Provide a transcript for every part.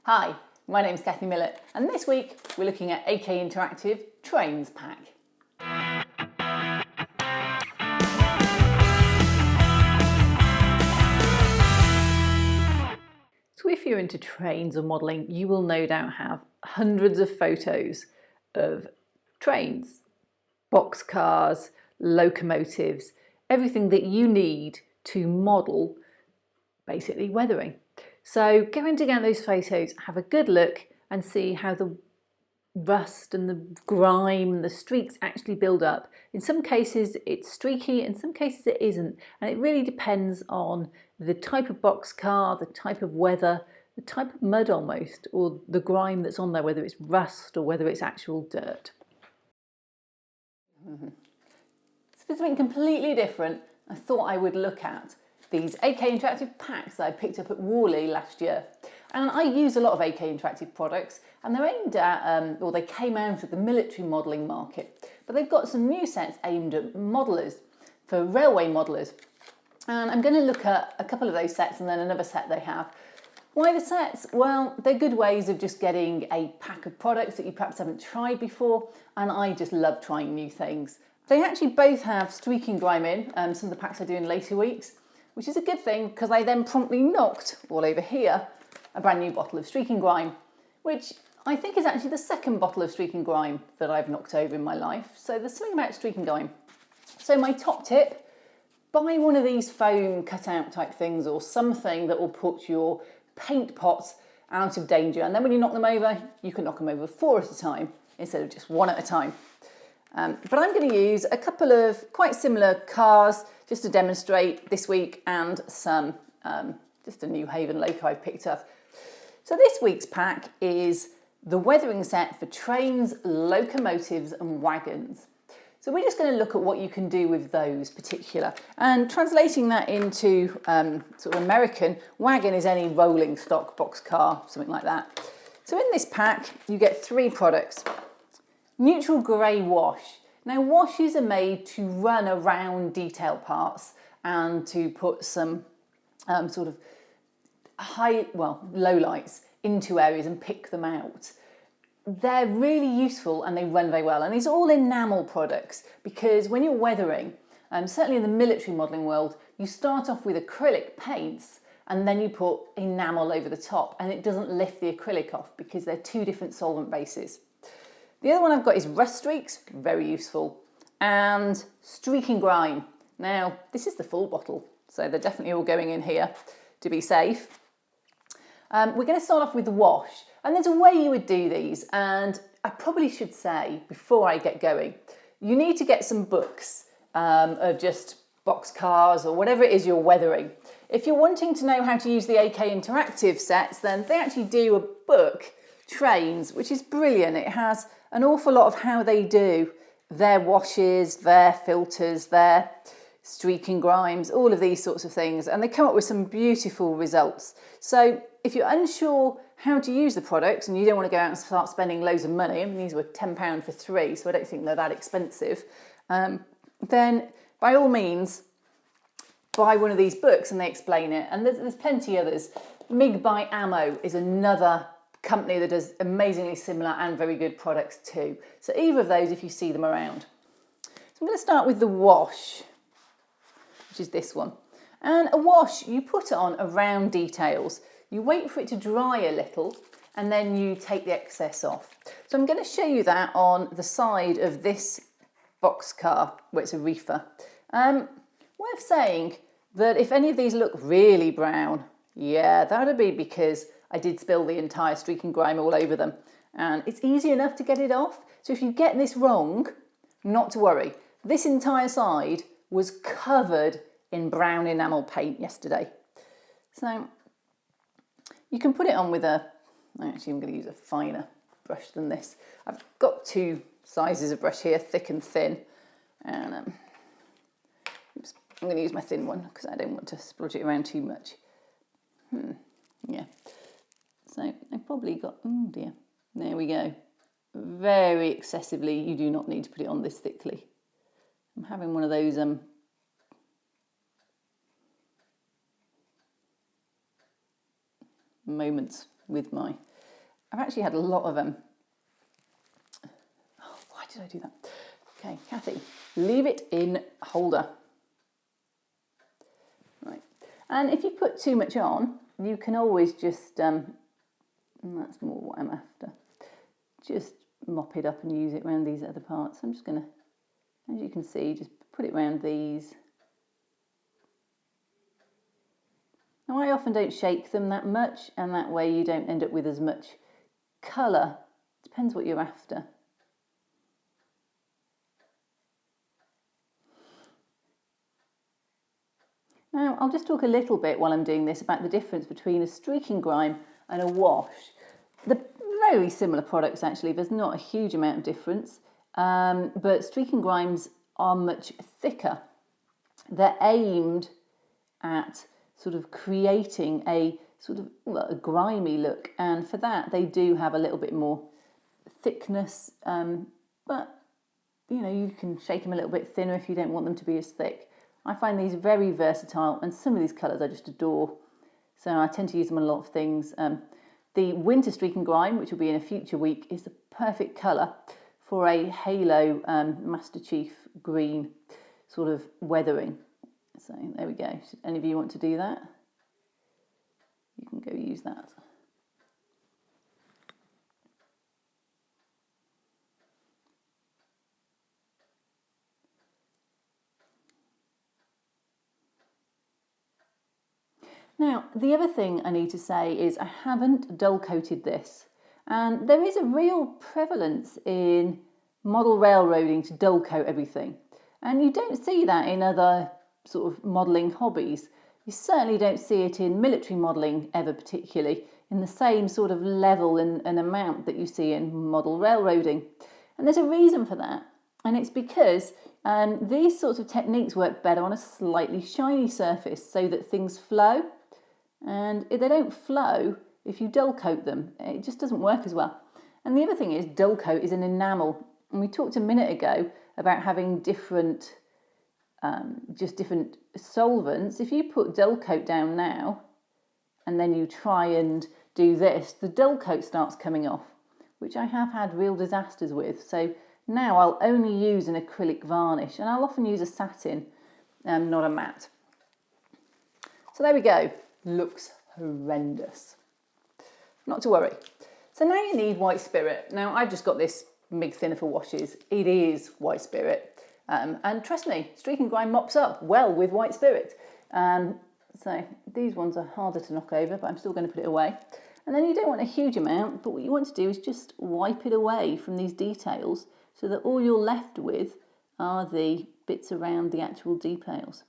Hi, my name's Kathy Millett, and this week we're looking at AK Interactive Trains Pack. So if you're into trains or modelling, you will no doubt have hundreds of photos of trains, boxcars, locomotives, everything that you need to model basically weathering. So go in to get those photos, have a good look and see how the rust and the grime and the streaks actually build up. In some cases it's streaky, in some cases it isn't, and it really depends on the type of boxcar, the type of weather, the type of mud almost, or the grime that's on there, whether it's rust or whether it's actual dirt. So for something completely different, I thought I would look at these AK Interactive packs that I picked up at Worley last year. And I use a lot of AK Interactive products, and they're aimed at, or they came out of the military modelling market. But they've got some new sets aimed at modellers, for railway modellers. And I'm going to look at a couple of those sets and then another set they have. Why the sets? Well, they're good ways of just getting a pack of products that you perhaps haven't tried before, and I just love trying new things. They actually both have streaking grime in, some of the packs I do in later weeks, which is a good thing because I then promptly knocked, all over here, a brand new bottle of streaking grime, which I think is actually the second bottle of streaking grime that I've knocked over in my life. So there's something about streaking grime. So my top tip, buy one of these foam cutout type things or something that will put your paint pots out of danger. And then when you knock them over, you can knock them over 4 at a time instead of just 1 at a time. But I'm going to use a couple of quite similar cars just to demonstrate this week, and some just a New Haven loco I've picked up. So this week's pack is the weathering set for trains, locomotives and wagons. So we're just going to look at what you can do with those particular, and translating that into sort of American, wagon is any rolling stock boxcar, something like that. So in this pack you get 3 products. Neutral grey wash. Now washes are made to run around detail parts and to put some sort of low lights into areas and pick them out. They're really useful and they run very well, and these are all enamel products because when you're weathering, certainly in the military modelling world, you start off with acrylic paints and then you put enamel over the top, and it doesn't lift the acrylic off because they're 2 different solvent bases. The other one I've got is rust streaks, very useful, and streaking grime. Now this is the full bottle, so they're definitely all going in here to be safe. We're going to start off with the wash, and there's a way you would do these, and I probably should say before I get going, you need to get some books of just boxcars or whatever it is you're weathering. If you're wanting to know how to use the AK Interactive sets, then they actually do a book, Trains, which is brilliant. It has an awful lot of how they do their washes, their filters, their streaking grimes, all of these sorts of things, and they come up with some beautiful results. So if you're unsure how to use the products and you don't want to go out and start spending loads of money, I mean, these were £10 for 3, so I don't think they're that expensive, then by all means buy one of these books and they explain it. And there's plenty others. MIG by Ammo is another company that does amazingly similar and very good products too. So either of those if you see them around. So I'm going to start with the wash, which is this one. And a wash, you put it on around details. You wait for it to dry a little and then you take the excess off. So I'm going to show you that on the side of this boxcar where it's a reefer. Worth saying that if any of these look really brown, yeah, that would be because I did spill the entire streaking grime all over them, and it's easy enough to get it off. So if you get this wrong, not to worry. This entire side was covered in brown enamel paint yesterday. So you can put it on with actually I'm going to use a finer brush than this. I've got 2 sizes of brush here, thick and thin, and oops, I'm going to use my thin one because I don't want to splodge it around too much. Yeah. So I've probably got, oh dear, there we go. Very excessively, you do not need to put it on this thickly. I'm having one of those moments with my I've actually had a lot of them. Oh, why did I do that? Okay, Kathy, leave it in holder. Right, and if you put too much on, you can always just, and that's more what I'm after, just mop it up and use it around these other parts. I'm just going to, as you can see, just put it around these. Now I often don't shake them that much, and that way you don't end up with as much colour. Depends what you're after. Now I'll just talk a little bit while I'm doing this about the difference between a streaking grime and a wash. They're very similar products actually, there's not a huge amount of difference, but streaking grimes are much thicker. They're aimed at sort of creating a sort of, well, a grimy look, and for that they do have a little bit more thickness, but you know, you can shake them a little bit thinner if you don't want them to be as thick. I find these very versatile, and some of these colours I just adore, so I tend to use them on a lot of things. The winter streaking grime, which will be in a future week, is the perfect colour for a halo Master Chief green sort of weathering. So there we go. Should any of you want to do that? You can go use that. Now, the other thing I need to say is I haven't dull coated this, and there is a real prevalence in model railroading to dull coat everything, and you don't see that in other sort of modelling hobbies. You certainly don't see it in military modelling ever, particularly in the same sort of level and amount that you see in model railroading, and there's a reason for that, and it's because these sorts of techniques work better on a slightly shiny surface so that things flow. And if they don't flow, if you dull coat them, it just doesn't work as well. And the other thing is, dull coat is an enamel. And we talked a minute ago about having different, just different solvents. If you put dull coat down now, and then you try and do this, the dull coat starts coming off, which I have had real disasters with. So now I'll only use an acrylic varnish, and I'll often use a satin, not a matte. So there we go. Looks horrendous. Not to worry. So now you need white spirit. Now I've just got this MIG thinner for washes. It is white spirit, and trust me, streaking grime mops up well with white spirit. So these ones are harder to knock over, but I'm still going to put it away. And then you don't want a huge amount, but what you want to do is just wipe it away from these details so that all you're left with are the bits around the actual details.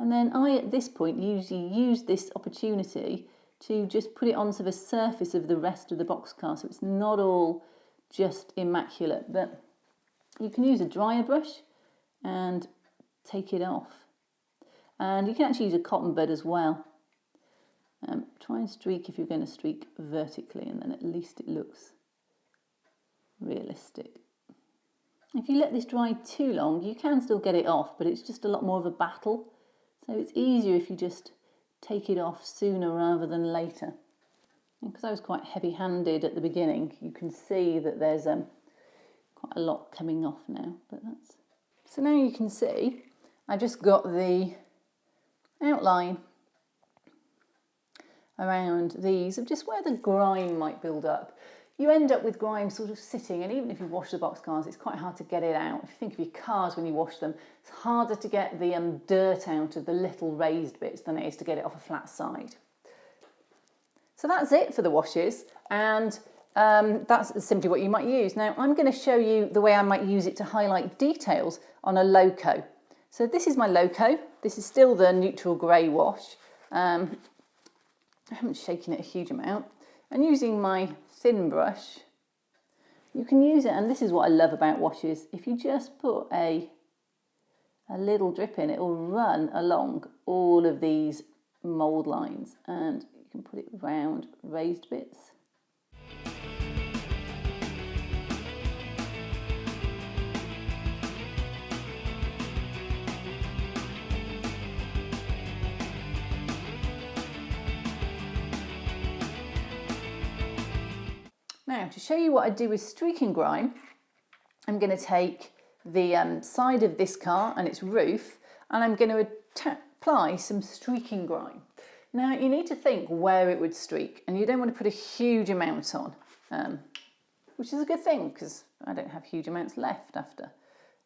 And then I, at this point, usually use this opportunity to just put it onto the surface of the rest of the boxcar, so it's not all just immaculate. But you can use a dryer brush and take it off. And you can actually use a cotton bud as well. Try and streak if you're going to streak vertically, and then at least it looks realistic. If you let this dry too long, you can still get it off, but it's just a lot more of a battle. So it's easier if you just take it off sooner rather than later. And because I was quite heavy-handed at the beginning, you can see that there's quite a lot coming off now. But that's... So now you can see I just got the outline around these of just where the grime might build up. You end up with grime sort of sitting, and even if you wash the boxcars, it's quite hard to get it out. If you think of your cars when you wash them, it's harder to get the dirt out of the little raised bits than it is to get it off a flat side. So that's it for the washes, and that's simply what you might use. Now I'm going to show you the way I might use it to highlight details on a loco. So this is my loco. This is still the neutral grey wash. I haven't shaken it a huge amount. And using my thin brush, you can use it, and this is what I love about washes. If you just put a little drip in, it will run along all of these mould lines, and you can put it around raised bits. Now, to show you what I do with streaking grime, I'm going to take the side of this car and its roof, and I'm going to apply some streaking grime. Now, you need to think where it would streak, and you don't want to put a huge amount on, which is a good thing because I don't have huge amounts left after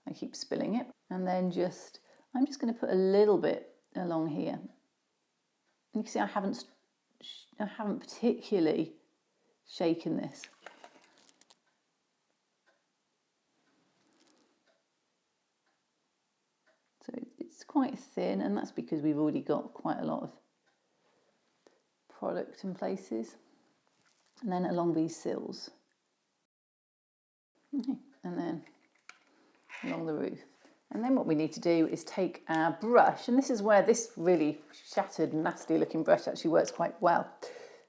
I keep spilling it. And then I'm just going to put a little bit along here. You can see I haven't particularly shaken this. So it's quite thin, and that's because we've already got quite a lot of product in places. And then along these sills. Okay. And then along the roof. And then what we need to do is take our brush, and this is where this really shattered, nasty looking brush actually works quite well.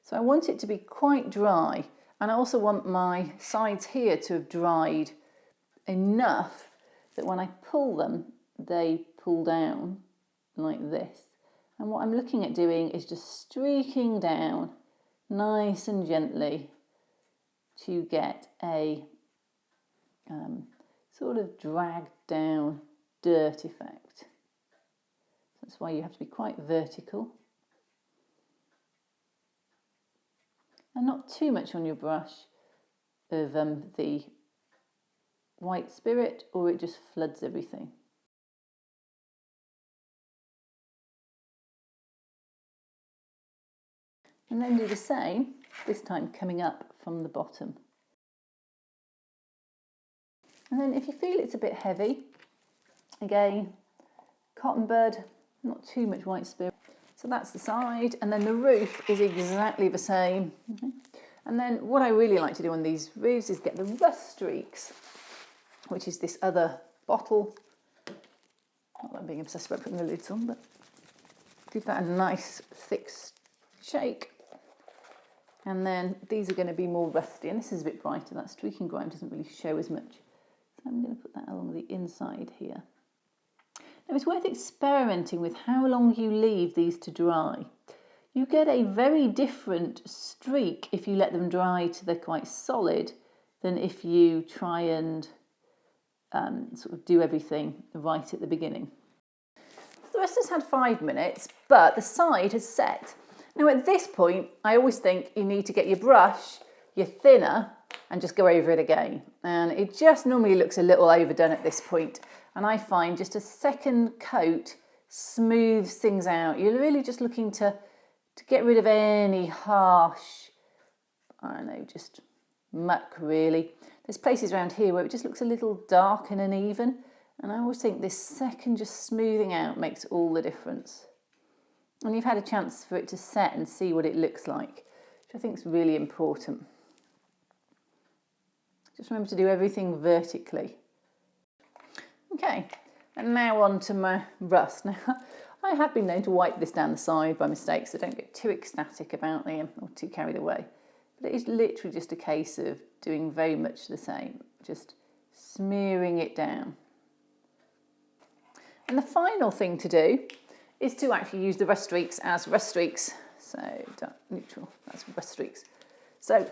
So I want it to be quite dry, and I also want my sides here to have dried enough that when I pull them, they pull down like this. And what I'm looking at doing is just streaking down nice and gently to get a sort of dragged down dirt effect. That's why you have to be quite vertical. And not too much on your brush of the white spirit, or it just floods everything. And then do the same, this time coming up from the bottom. And then if you feel it's a bit heavy, again, cotton bud, not too much white spirit. So that's the side, and then the roof is exactly the same. And then what I really like to do on these roofs is get the rust streaks, which is this other bottle. Not that I'm being obsessed about putting the lids on, but give that a nice thick shake. And then these are going to be more rusty, and this is a bit brighter. That streaking grime doesn't really show as much. So I'm going to put that along the inside here. Now it's worth experimenting with how long you leave these to dry. You get a very different streak if you let them dry till they're quite solid than if you try and sort of do everything right at the beginning. The rest has had 5 minutes, but the side has set. Now at this point, I always think you need to get your brush, your thinner, and just go over it again. And it just normally looks a little overdone at this point. And I find just a second coat smooths things out. You're really just looking to get rid of any harsh, I don't know, just muck really. There's places around here where it just looks a little dark and uneven. And I always think this second just smoothing out makes all the difference. And you've had a chance for it to set and see what it looks like, which I think is really important. Just remember to do everything vertically. Okay, and now on to my rust. Now, I have been known to wipe this down the side by mistake, so don't get too ecstatic about them or too carried away. But it is literally just a case of doing very much the same, just smearing it down. And the final thing to do is to actually use the rust streaks as rust streaks. So dark neutral, that's rust streaks. So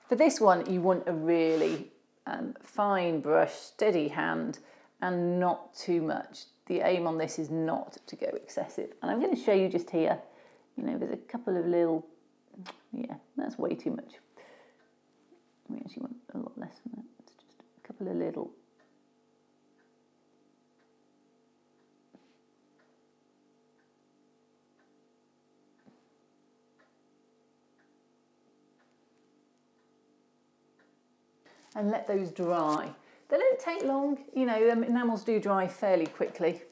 for this one, you want a really fine brush, steady hand, and not too much. The aim on this is not to go excessive. And I'm going to show you just here, you know, there's a couple of little, yeah, that's way too much. We actually want a lot less than that. It's just a couple of little. And let those dry. They don't take long, you know, enamels do dry fairly quickly.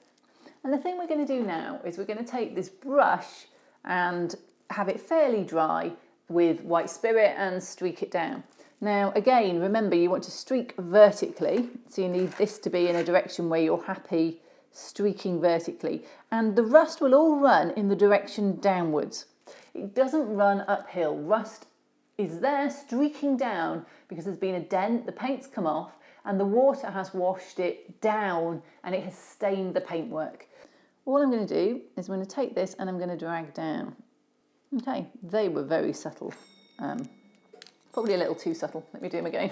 And the thing we're going to do now is we're going to take this brush and have it fairly dry with white spirit and streak it down. Now again, remember you want to streak vertically, so you need this to be in a direction where you're happy streaking vertically. And the rust will all run in the direction downwards. It doesn't run uphill. Rust is there streaking down because there's been a dent, the paint's come off, and the water has washed it down and it has stained the paintwork. All I'm going to do is I'm going to take this and I'm going to drag down. Okay, they were very subtle. Probably a little too subtle. Let me do them again.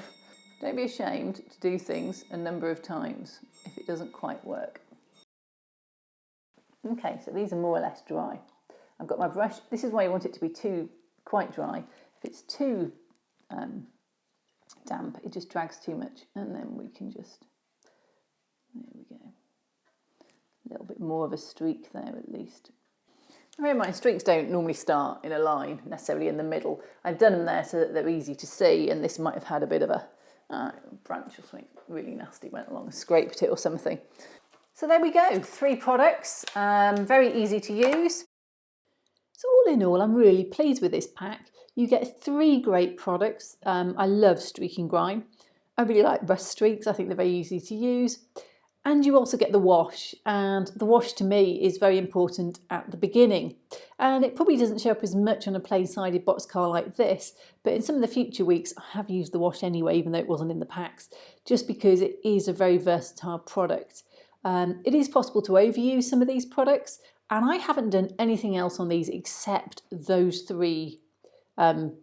Don't be ashamed to do things a number of times if it doesn't quite work. Okay, so these are more or less dry. I've got my brush. This is why you want it to be quite dry. If it's too damp, it just drags too much. And then we can just, there we go. A little bit more of a streak there at least. Bear in mind, streaks don't normally start in a line, necessarily in the middle. I've done them there so that they're easy to see, and this might have had a bit of a branch or something really nasty went along and scraped it or something. So there we go, 3 products, very easy to use. So all in all, I'm really pleased with this pack. You get 3 great products. I love streaking grime. I really like rust streaks. I think they're very easy to use. And you also get the wash, and the wash to me is very important at the beginning. And it probably doesn't show up as much on a plain-sided boxcar like this, but in some of the future weeks I have used the wash anyway, even though it wasn't in the packs, just because it is a very versatile product. It is possible to overuse some of these products, and I haven't done anything else on these except those 3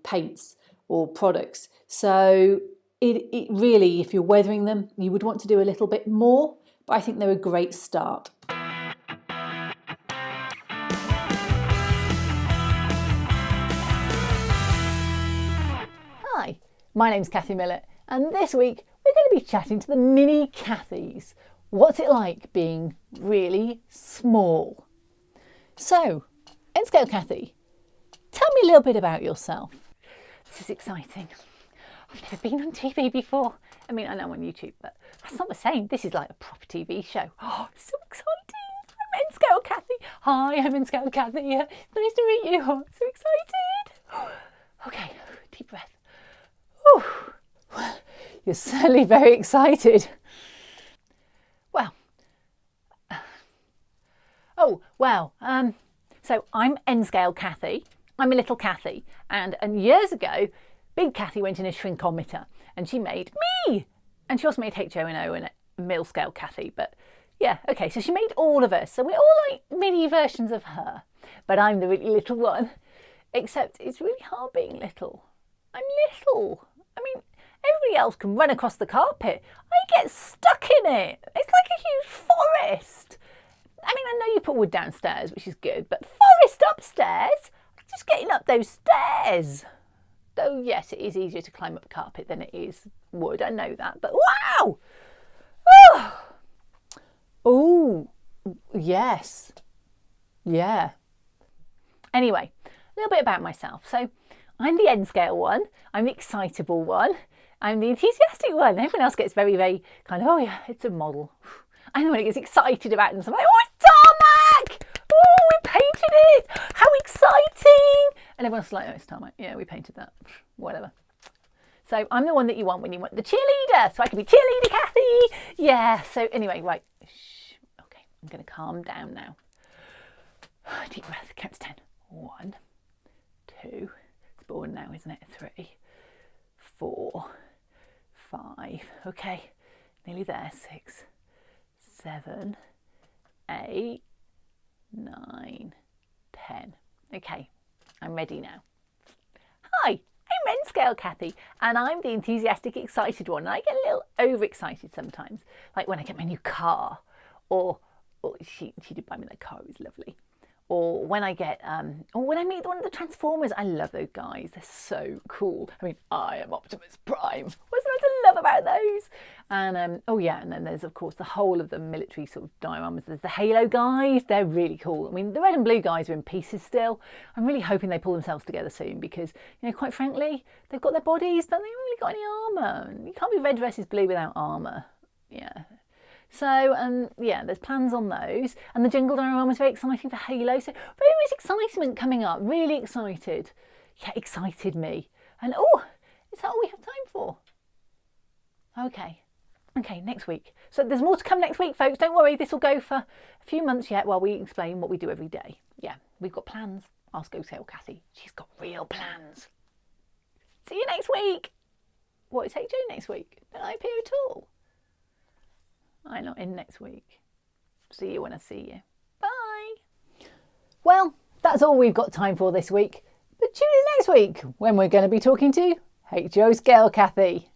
paints or products. So it really, if you're weathering them, you would want to do a little bit more. But I think they're a great start. Hi, my name's Cathy Millett, and this week we're going to be chatting to the mini Cathys. What's it like being really small? So, N-Scale Cathy, tell me a little bit about yourself. This is exciting. I've never been on TV before. I mean, I know I'm on YouTube, but that's not the same. This is like a proper TV show. Oh, so exciting. I'm N-Scale Cathy. Hi, I'm N-Scale Cathy. Nice to meet you. I'm so excited. Okay, deep breath. Whew. You're certainly very excited. Well, so I'm N-Scale Cathy. I'm a little Cathy. And years ago, Big Cathy went in a shrinkometer and she made me. And she also made HONO and Mill Scale Cathy. But yeah, okay, so she made all of us. So we're all like mini versions of her. But I'm the really little one. Except it's really hard being little. I'm little. I mean, everybody else can run across the carpet. I get stuck in it. It's like a huge forest. I mean, I know you put wood downstairs, which is good, but forest upstairs? Just getting up those stairs. Though, yes, it is easier to climb up carpet than it is wood. I know that, but wow! Oh, yes. Yeah. Anyway, a little bit about myself. So, I'm the N-scale one. I'm the excitable one. I'm the enthusiastic one. Everyone else gets very, very kind of, oh yeah, it's a model. I'm the one who gets excited about them. So I'm like, oh, it's tarmac! Oh, we painted it! How exciting! And everyone's like, oh, it's tarmac. Yeah, we painted that. Whatever. So I'm the one that you want when you want the cheerleader. So I can be cheerleader Cathy. Yeah, so anyway, right. Shh. Okay, I'm going to calm down now. Deep breath, count to 10. 1, 2, it's boring now, isn't it? 3, 4, 5. Okay, nearly there. 6, 7, 8, 9, 10. Okay, I'm ready now. Hi, I'm N-Scale Cathy, and I'm the enthusiastic, excited one. And I get a little overexcited sometimes, like when I get my new car, or she did buy me that car. It was lovely. Or when I get, or when I meet one of the Transformers. I love those guys. They're so cool. I mean, I am Optimus Prime. What's not to love about those? And, oh yeah, and then there's, of course, the whole of the military sort of dioramas. There's the Halo guys. They're really cool. I mean, the red and blue guys are in pieces still. I'm really hoping they pull themselves together soon because, you know, quite frankly, they've got their bodies, but they haven't really got any armour. You can't be red versus blue without armour. Yeah. So, yeah, there's plans on those. And the Jungle Diorama is very exciting for Halo. So, very much excitement coming up. Really excited. Yeah, excited me. And, oh, is that all we have time for? Okay. Okay, next week. So, there's more to come next week, folks. Don't worry. This will go for a few months yet while we explain what we do every day. Yeah, we've got plans. Ask N-Scale Cathy. She's got real plans. See you next week. What is HO next week? Don't I appear at all? I'm not in next week. See you when I see you. Bye. Well, that's all we've got time for this week. But tune in next week when we're going to be talking to HO Scale Kathy.